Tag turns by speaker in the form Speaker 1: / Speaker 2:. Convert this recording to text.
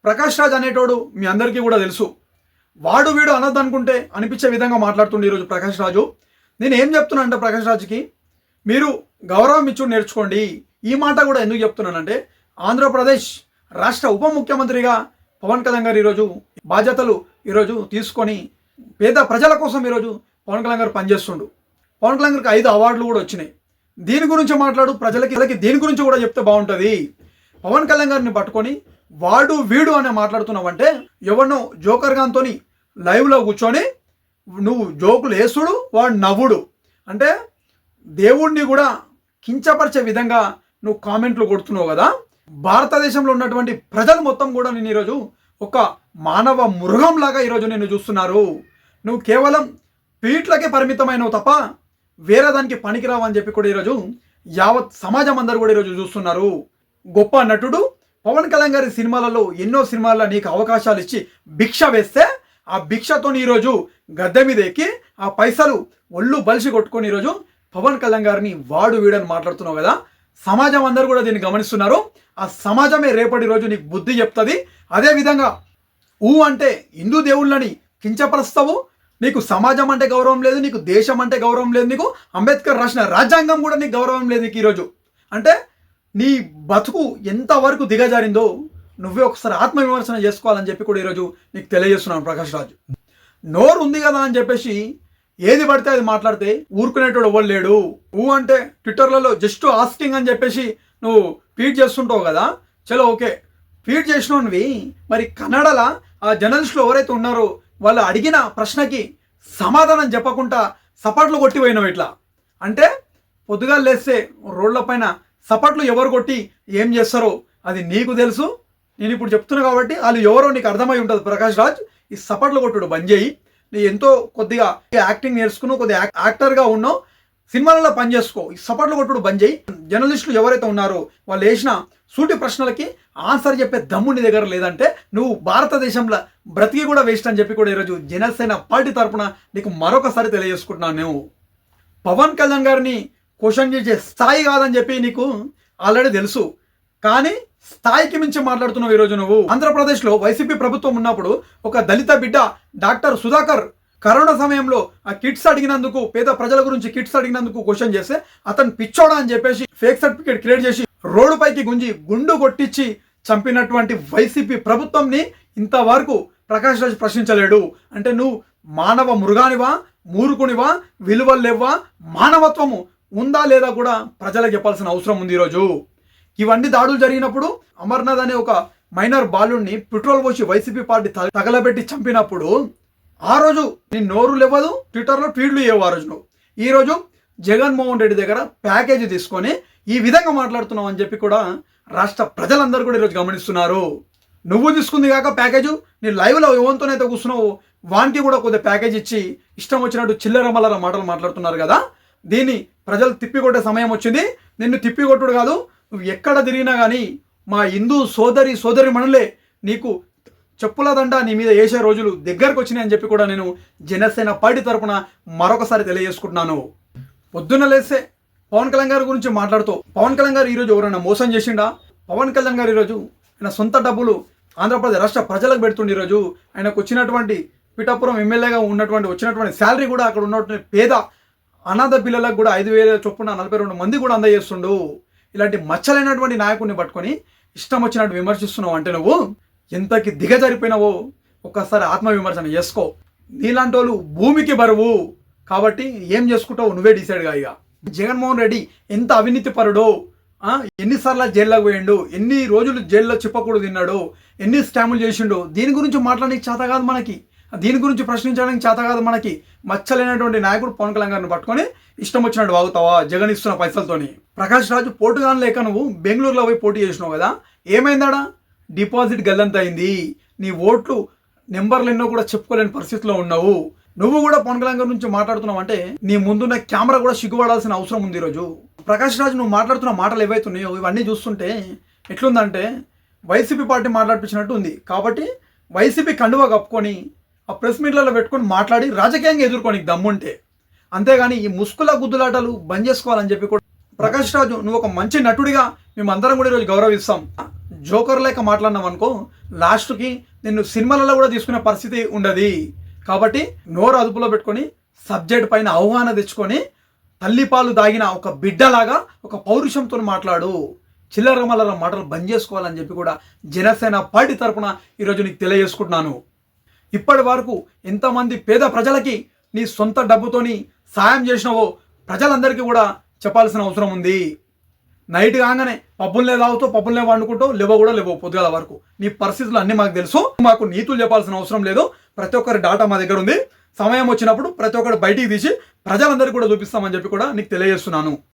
Speaker 1: ప్రకాష్ రాజ్ అనేటోడు మీ అందరికీ కూడా తెలుసు. వాడు వీడు అనొద్దు అనుకుంటే అనిపించే విధంగా మాట్లాడుతుండే ఈరోజు ప్రకాష్ రాజు. నేను ఏం చెప్తున్నా అంటే ప్రకాష్ రాజుకి మీరు గౌరవం ఇచ్చుడు నేర్చుకోండి. ఈ మాట కూడా ఎందుకు చెప్తున్నానంటే ఆంధ్రప్రదేశ్ రాష్ట్ర ఉప ముఖ్యమంత్రిగా పవన్ కళ్యాణ్ గారు ఈరోజు బాధ్యతలు ఈరోజు తీసుకొని పేద ప్రజల కోసం ఈరోజు పవన్ కళ్యాణ్ గారు పనిచేస్తుండు. పవన్ కళ్యాణ్ గారికి 5 అవార్డులు కూడా వచ్చినాయి. దీని గురించి మాట్లాడు ప్రజలకి దీని గురించి కూడా చెప్తే బాగుంటుంది. పవన్ కళ్యాణ్ గారిని పట్టుకొని వాడు వీడు అనే మాట్లాడుతున్నావంటే ఎవరినో జోకర్ గాంతో లైవ్లో కూర్చొని నువ్వు జోకులు వేసుడు వాడు నవ్వుడు అంటే దేవుణ్ణి కూడా కించపరిచే విధంగా నువ్వు కామెంట్లు కొడుతున్నావు కదా. భారతదేశంలో ఉన్నటువంటి ప్రజలు మొత్తం కూడా నేను ఈరోజు ఒక మానవ మృగంలాగా ఈరోజు నేను చూస్తున్నారు. నువ్వు కేవలం ట్వీట్లకే పరిమితమైనవు తప్ప వేరే దానికి పనికిరావు అని చెప్పి కూడా ఈరోజు యావత్ సమాజం అందరూ కూడా ఈరోజు చూస్తున్నారు. గొప్ప నటుడు పవన్ కళ్యాణ్ గారి సినిమాలలో ఎన్నో సినిమాల్లో నీకు అవకాశాలు ఇచ్చి భిక్ష వేస్తే ఆ భిక్షతో ఈరోజు గద్దె మీద ఎక్కి ఆ పైసలు ఒళ్ళు బలిసి కొట్టుకొని ఈరోజు పవన్ కళ్యాణ్ గారిని వాడు వీడని మాట్లాడుతున్నావు కదా. సమాజం అందరూ కూడా దీన్ని గమనిస్తున్నారు. ఆ సమాజమే రేపటి రోజు నీకు బుద్ధి చెప్తుంది. అదేవిధంగా అంటే హిందూ దేవుళ్ళని కించపరుస్తావు. నీకు సమాజం అంటే గౌరవం లేదు, నీకు దేశం అంటే గౌరవం లేదు, నీకు అంబేద్కర్ రాసిన రాజ్యాంగం కూడా నీకు గౌరవం లేదు నీకు ఈరోజు. అంటే నీ బతుకు ఎంతవరకు దిగజారిందో నువ్వే ఒకసారి ఆత్మవిమర్శన చేసుకోవాలని చెప్పి కూడా ఈరోజు నీకు తెలియజేస్తున్నాను ప్రకాష్ రాజు. నోరు ఉంది కదా అని చెప్పేసి ఏది పడితే అది మాట్లాడితే ఊరుకునేటోడు ఎవరు లేడు. అంటే ట్విట్టర్లలో జస్ట్ ఆస్కింగ్ అని చెప్పేసి నువ్వు ట్వీట్ చేస్తుంటావు కదా. చలో ఓకే, ట్వీట్ చేసినవి మరి కన్నడలో ఆ జర్నలిస్టులు ఎవరైతే ఉన్నారో వాళ్ళు అడిగిన ప్రశ్నకి సమాధానం చెప్పకుండా సపాట్లు కొట్టిపోయినావు. ఇట్లా అంటే పొద్దుగా లేస్తే రోడ్ల పైన సపాట్లు ఎవరు కొట్టి ఏం చేస్తారో అది నీకు తెలుసు. నేను ఇప్పుడు చెప్తున్నా కాబట్టి వాళ్ళు ఎవరో నీకు అర్థమై ఉంటుంది. ప్రకాష్ రాజ్, ఈ సపాట్లు కొట్టుడు బంద్ చేయి. నీ ఎంతో కొద్దిగా యాక్టింగ్ నేర్చుకున్నావు, కొద్దిగా యాక్టర్గా ఉన్నావు, సినిమాలలో పని చేసుకో. ఈ సపాట్లు కొట్టుడు బంద్ చేయి. జర్నలిస్టులు ఎవరైతే ఉన్నారో వాళ్ళు వేసిన సూటి ప్రశ్నలకి ఆన్సర్ చెప్పే దమ్ము నీ దగ్గర లేదంటే నువ్వు భారతదేశంలో బ్రతికి కూడా వేస్ట్ అని చెప్పి కూడా ఈరోజు జనసేన పార్టీ తరఫున నీకు మరొకసారి తెలియజేసుకుంటున్నాను. నేను పవన్ కళ్యాణ్ గారిని క్వశ్చన్ చేసే స్థాయి కాదని చెప్పి నీకు ఆల్రెడీ తెలుసు. కానీ స్థాయికి మించి మాట్లాడుతున్నావు ఈరోజు నువ్వు. ఆంధ్రప్రదేశ్లో వైసీపీ ప్రభుత్వం ఉన్నప్పుడు ఒక దళిత బిడ్డ డాక్టర్ సుధాకర్ కరోనా సమయంలో ఆ కిట్స్ అడిగినందుకు, పేద ప్రజల గురించి కిట్స్ అడిగినందుకు క్వశ్చన్ చేస్తే అతను పిచ్చోడా అని చెప్పేసి ఫేక్ సర్టిఫికేట్ క్రియేట్ చేసి రోడ్డు పైకి గుంజి గుండు కొట్టించి చంపినటువంటి వైసీపీ ప్రభుత్వంని ఇంతవరకు ప్రకాష్ రాజ్ ప్రశ్నించలేడు. అంటే నువ్వు మానవ మృగానివా, మూర్ఖునివా, విలువలేవా, మానవత్వము ఉందా లేదా కూడా ప్రజలకు చెప్పాల్సిన అవసరం ఉంది ఈరోజు. ఇవన్నీ దాడులు జరిగినప్పుడు అమర్నాథ్ అనే ఒక మైనర్ బాలుడిని పెట్రోల్ పోసి వైసీపీ పార్టీ తగలబెట్టి చంపినప్పుడు ఆ రోజు నీ నోరు లేవదు, ట్విట్టర్లో ట్వీట్లు ఇవ్వవు ఆ రోజు నువ్వు. ఈరోజు జగన్మోహన్ రెడ్డి దగ్గర ప్యాకేజీ తీసుకొని ఈ విధంగా మాట్లాడుతున్నావు అని చెప్పి కూడా రాష్ట్ర ప్రజలందరూ కూడా ఈరోజు గమనిస్తున్నారు. నువ్వు తీసుకుంది కాక ప్యాకేజు నీ లైవ్లో ఎవరితోనైతే కూర్చున్నావు వానికి కూడా కొద్దిగా ప్యాకేజ్ ఇచ్చి ఇష్టం వచ్చినట్టు చిల్లర మల్లర మాటలు మాట్లాడుతున్నారు కదా. దీన్ని ప్రజలు తిప్పికొట్టే సమయం వచ్చింది. నిన్ను తిప్పికొట్టుడు కాదు, నువ్వు ఎక్కడ తిరిగినా కానీ మా హిందూ సోదరి మనులే నీకు చెప్పుల దండ నీ మీద వేసే రోజులు దగ్గరకు వచ్చినాయి అని చెప్పి కూడా నేను జనసేన పార్టీ తరఫున మరొకసారి తెలియజేసుకుంటున్నాను. పొద్దున్న లేస్తే పవన్ కళ్యాణ్ గారి గురించి మాట్లాడుతూ పవన్ కళ్యాణ్ గారు ఈరోజు ఎవరైనా మోసం చేసిండా? పవన్ కళ్యాణ్ గారు ఈరోజు ఆయన సొంత డబ్బులు ఆంధ్రప్రదేశ్ రాష్ట్ర ప్రజలకు పెడుతుండే. ఈరోజు ఆయనకు వచ్చినటువంటి పిఠాపురం ఎమ్మెల్యేగా వచ్చినటువంటి శాలరీ కూడా అక్కడ ఉన్నటువంటి పేద అనాథ పిల్లలకు కూడా 5,000 చొప్పున 42 మంది కూడా అందజేస్తుండు. ఇలాంటి మచ్చలైనటువంటి నాయకుడిని పట్టుకొని ఇష్టం వచ్చినట్టు విమర్శిస్తున్నావు అంటే నువ్వు ఎంతకి దిగజారిపోయినావో ఒక్కసారి ఆత్మవిమర్శన చేసుకో. నీలాంటి వాళ్ళు భూమికి బరువు కాబట్టి ఏం చేసుకుంటావు నువ్వే డిసైడ్గా. ఇక జగన్మోహన్ రెడ్డి ఎంత అవినీతి పరుడో, ఎన్నిసార్లు జైల్లోకి పోయిండు, ఎన్ని రోజులు జైల్లో చిప్పకూడదు తిన్నాడు, ఎన్ని స్కాములు చేసిండు, దీని గురించి మాట్లాడడానికి చేత కాదు మనకి, దీని గురించి ప్రశ్నించడానికి చేత కాదు మనకి. మచ్చలేనటువంటి నాయకుడు పవన్ కళ్యాణ్ గారిని పట్టుకొని ఇష్టం వచ్చినట్టు వాగుతావా జగన్ ఇస్తున్న పైసలతోని? ప్రకాష్ రాజు పోటుగాన్ లేక నువ్వు బెంగళూరులో పోయి పోటీ చేసినావు కదా, ఏమైందాడా? డిపాజిట్ గల్లంత అయింది. నీ ఓట్లు నెంబర్లు ఎన్నో కూడా చెప్పుకోలేని పరిస్థితిలో ఉన్నావు. నువ్వు కూడా పవన్ కళ్యాణ్ గారి నుంచి మాట్లాడుతున్నావు అంటే నీ ముందున్న కెమెరా కూడా సిగ్గుపడాల్సిన అవసరం ఉంది ఈరోజు. ప్రకాష్ రాజు నువ్వు మాట్లాడుతున్న మాటలు ఏవైతున్నాయో ఇవన్నీ చూస్తుంటే ఎట్లుందంటే వైసీపీ పార్టీ మాట్లాడిపించినట్టు ఉంది. కాబట్టి వైసీపీ కండువా కప్పుకొని ఆ ప్రెస్ మీట్లలో పెట్టుకొని మాట్లాడి రాజకీయంగా ఎదుర్కొని దమ్ముంటే, అంతేగాని ఈ ముసుగుల గుద్దులాటలు బంద్ చేసుకోవాలని చెప్పి కూడా ప్రకాష్ రాజు నువ్వు ఒక మంచి నటుడిగా మేమందరం కూడా ఈరోజు గౌరవిస్తాం. జోకర్ లేక మాట్లాడినావు అనుకో లాస్ట్కి నిన్ను సినిమాలలో కూడా తీసుకునే పరిస్థితి ఉండదు. కాబట్టి నోరు అదుపులో పెట్టుకొని సబ్జెక్ట్ పైన అవగాహన తెచ్చుకొని తల్లిపాలు దాగిన ఒక బిడ్డలాగా ఒక పౌరుషంతో మాట్లాడు. చిల్లర మల్లర మాటలు బంద్ చేసుకోవాలని చెప్పి కూడా జనసేన పార్టీ తరపున ఈరోజు నీకు తెలియజేసుకుంటున్నాను. ఇప్పటి వరకు ఎంతమంది పేద ప్రజలకి నీ సొంత డబ్బుతోని సాయం చేసినావో ప్రజలందరికీ కూడా చెప్పాల్సిన అవసరం ఉంది. నైట్ కాగానే పబ్బులనే తాగుతూ పబ్బులనే వండుకుంటూ లేవో కూడా లేవో పొద్దుగాల వరకు నీ పరిస్థితులు అన్నీ మాకు తెలుసు. మాకు నీతులు చెప్పాల్సిన అవసరం లేదు. ప్రతి ఒక్కరి డాటా మా దగ్గర ఉంది. సమయం వచ్చినప్పుడు ప్రతి ఒక్కరు బయటికి తీసి ప్రజలందరికీ కూడా చూపిస్తామని చెప్పి కూడా నీకు తెలియజేస్తున్నాను.